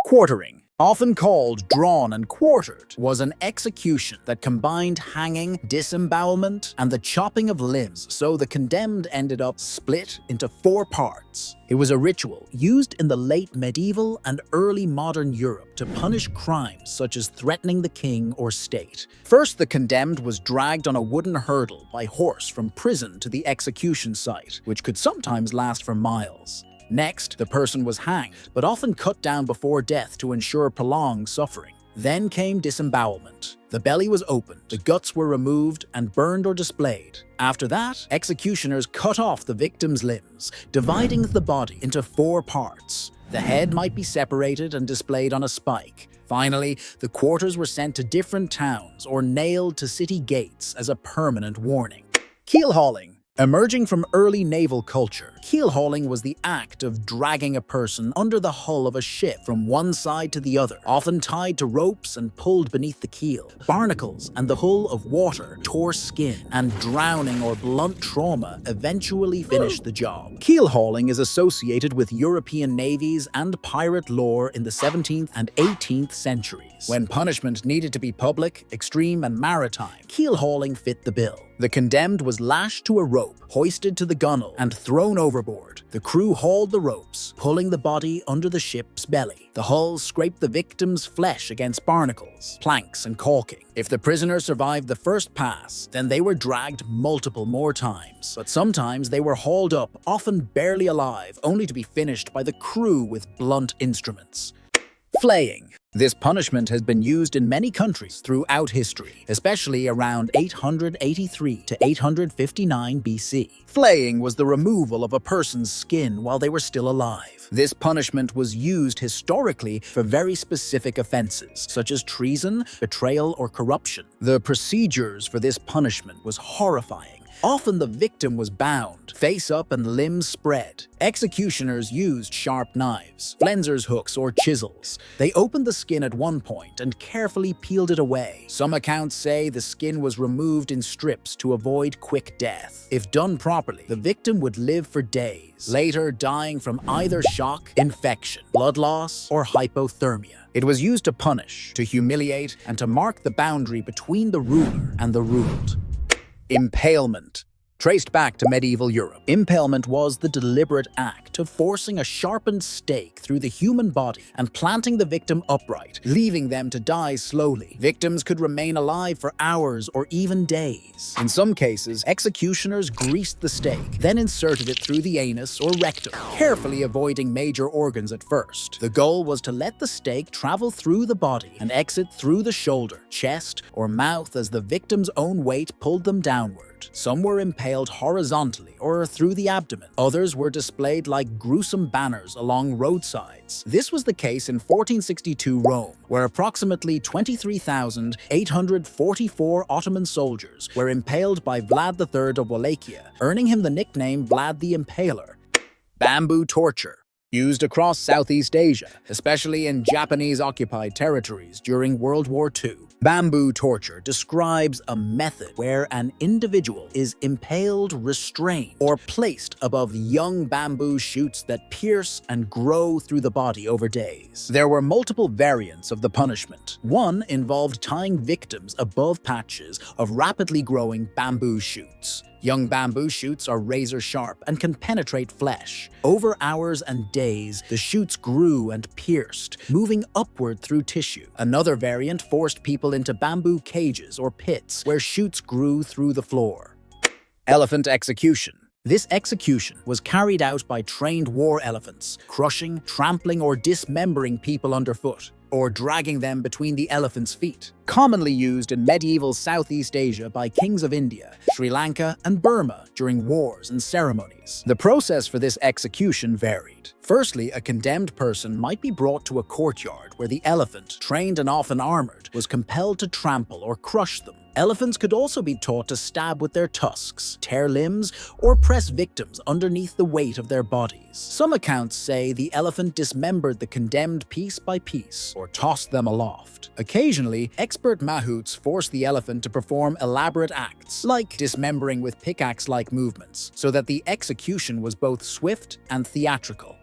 Quartering, often called drawn and quartered, was an execution that combined hanging, disembowelment, and the chopping of limbs, so the condemned ended up split into 4 parts. It was a ritual used in the late medieval and early modern Europe to punish crimes such as threatening the king or state. First, the condemned was dragged on a wooden hurdle by horse from prison to the execution site, which could sometimes last for miles. Next, the person was hanged, but often cut down before death to ensure prolonged suffering. Then came disembowelment. The belly was opened, the guts were removed and burned or displayed. After that, executioners cut off the victim's limbs, dividing the body into 4 parts. The head might be separated and displayed on a spike. Finally, the quarters were sent to different towns or nailed to city gates as a permanent warning. Keelhauling. Emerging from early naval culture, keelhauling was the act of dragging a person under the hull of a ship from one side to the other, often tied to ropes and pulled beneath the keel. Barnacles and the hull of water tore skin, and drowning or blunt trauma eventually finished the job. Keelhauling is associated with European navies and pirate lore in the 17th and 18th centuries. When punishment needed to be public, extreme, and maritime, keelhauling fit the bill. The condemned was lashed to a rope, hoisted to the gunwale, and thrown overboard. The crew hauled the ropes, pulling the body under the ship's belly. The hull scraped the victim's flesh against barnacles, planks, and caulking. If the prisoner survived the first pass, then they were dragged multiple more times. But sometimes they were hauled up, often barely alive, only to be finished by the crew with blunt instruments. Flaying. This punishment has been used in many countries throughout history, especially around 883 to 859 BC. Flaying was the removal of a person's skin while they were still alive. This punishment was used historically for very specific offenses, such as treason, betrayal, or corruption. The procedures for this punishment was horrifying. Often the victim was bound, face up and limbs spread. Executioners used sharp knives, flensers hooks, or chisels. They opened the skin at one point and carefully peeled it away. Some accounts say the skin was removed in strips to avoid quick death. If done properly, the victim would live for days, later dying from either shock, infection, blood loss, or hypothermia. It was used to punish, to humiliate, and to mark the boundary between the ruler and the ruled. Impalement. Traced back to medieval Europe, impalement was the deliberate act of forcing a sharpened stake through the human body and planting the victim upright, leaving them to die slowly. Victims could remain alive for hours or even days. In some cases, executioners greased the stake, then inserted it through the anus or rectum, carefully avoiding major organs at first. The goal was to let the stake travel through the body and exit through the shoulder, chest, or mouth as the victim's own weight pulled them downward. Some were impaled horizontally or through the abdomen. Others were displayed like gruesome banners along roadsides. This was the case in 1462 Rome, where approximately 23,844 Ottoman soldiers were impaled by Vlad III of Wallachia, earning him the nickname Vlad the Impaler. Bamboo torture. Used across Southeast Asia, especially in Japanese-occupied territories during World War II. Bamboo torture describes a method where an individual is impaled, restrained, or placed above young bamboo shoots that pierce and grow through the body over days. There were multiple variants of the punishment. One involved tying victims above patches of rapidly growing bamboo shoots. Young bamboo shoots are razor sharp and can penetrate flesh. Over hours and days, the shoots grew and pierced, moving upward through tissue. Another variant forced people into bamboo cages or pits where shoots grew through the floor. Elephant execution. This execution was carried out by trained war elephants, crushing, trampling, or dismembering people underfoot, or dragging them between the elephant's feet. Commonly used in medieval Southeast Asia by kings of India, Sri Lanka, and Burma during wars and ceremonies. The process for this execution varied. Firstly, a condemned person might be brought to a courtyard where the elephant, trained and often armored, was compelled to trample or crush them. Elephants could also be taught to stab with their tusks, tear limbs, or press victims underneath the weight of their bodies. Some accounts say the elephant dismembered the condemned piece by piece, or tossed them aloft. Occasionally, expert mahouts forced the elephant to perform elaborate acts, like dismembering with pickaxe-like movements, so that the execution was both swift and theatrical.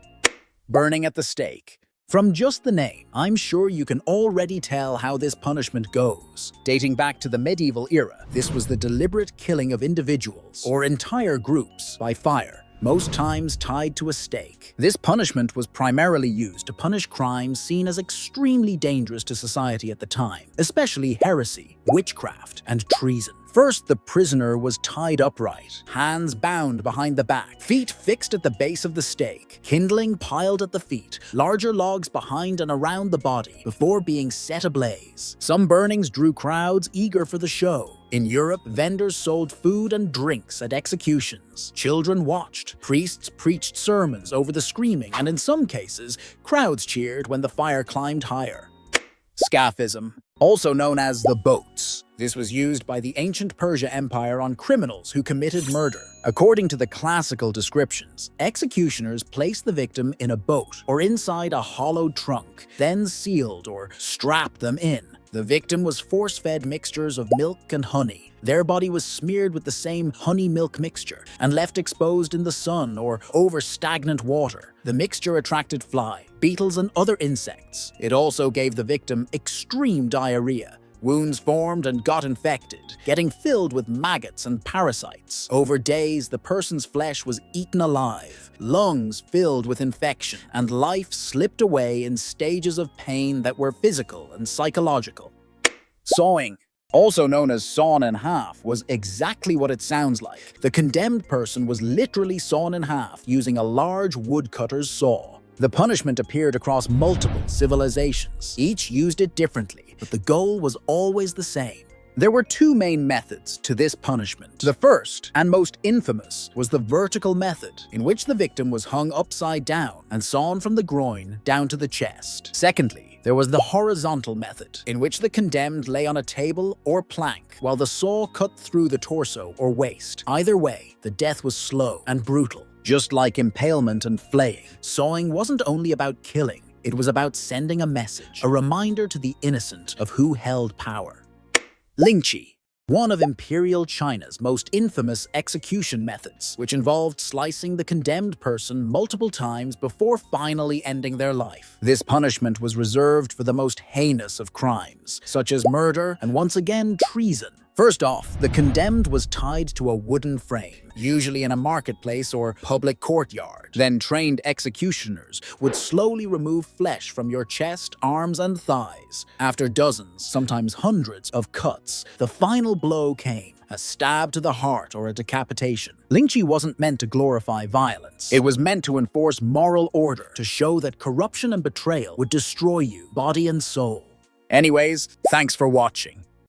Burning at the stake. From just the name, I'm sure you can already tell how this punishment goes. Dating back to the medieval era, this was the deliberate killing of individuals or entire groups by fire, most times tied to a stake. This punishment was primarily used to punish crimes seen as extremely dangerous to society at the time, especially heresy, witchcraft, and treason. First, the prisoner was tied upright, hands bound behind the back, feet fixed at the base of the stake, kindling piled at the feet, larger logs behind and around the body, before being set ablaze. Some burnings drew crowds eager for the show. In Europe, vendors sold food and drinks at executions. Children watched. Priests preached sermons over the screaming, and in some cases, crowds cheered when the fire climbed higher. Scaphism, also known as the boats. This was used by the ancient Persia Empire on criminals who committed murder. According to the classical descriptions, executioners placed the victim in a boat or inside a hollowed trunk, then sealed or strapped them in. The victim was force-fed mixtures of milk and honey. Their body was smeared with the same honey-milk mixture and left exposed in the sun or over stagnant water. The mixture attracted flies, beetles, and other insects. It also gave the victim extreme diarrhea. Wounds formed and got infected, getting filled with maggots and parasites. Over days, the person's flesh was eaten alive, lungs filled with infection, and life slipped away in stages of pain that were physical and psychological. Sawing, also known as sawn in half, was exactly what it sounds like. The condemned person was literally sawn in half using a large woodcutter's saw. The punishment appeared across multiple civilizations. Each used it differently, but the goal was always the same. There were two main methods to this punishment. The first, and most infamous, was the vertical method, in which the victim was hung upside down and sawn from the groin down to the chest. Secondly, there was the horizontal method, in which the condemned lay on a table or plank while the saw cut through the torso or waist. Either way, the death was slow and brutal. Just like impalement and flaying, sawing wasn't only about killing, it was about sending a message, a reminder to the innocent of who held power. Lingchi, one of Imperial China's most infamous execution methods, which involved slicing the condemned person multiple times before finally ending their life. This punishment was reserved for the most heinous of crimes, such as murder and, once again, treason. First off, the condemned was tied to a wooden frame, usually in a marketplace or public courtyard. Then trained executioners would slowly remove flesh from your chest, arms, and thighs. After dozens, sometimes hundreds, of cuts, the final blow came. A stab to the heart or a decapitation. Lingchi wasn't meant to glorify violence. It was meant to enforce moral order, to show that corruption and betrayal would destroy you, body and soul. Anyways, thanks for watching.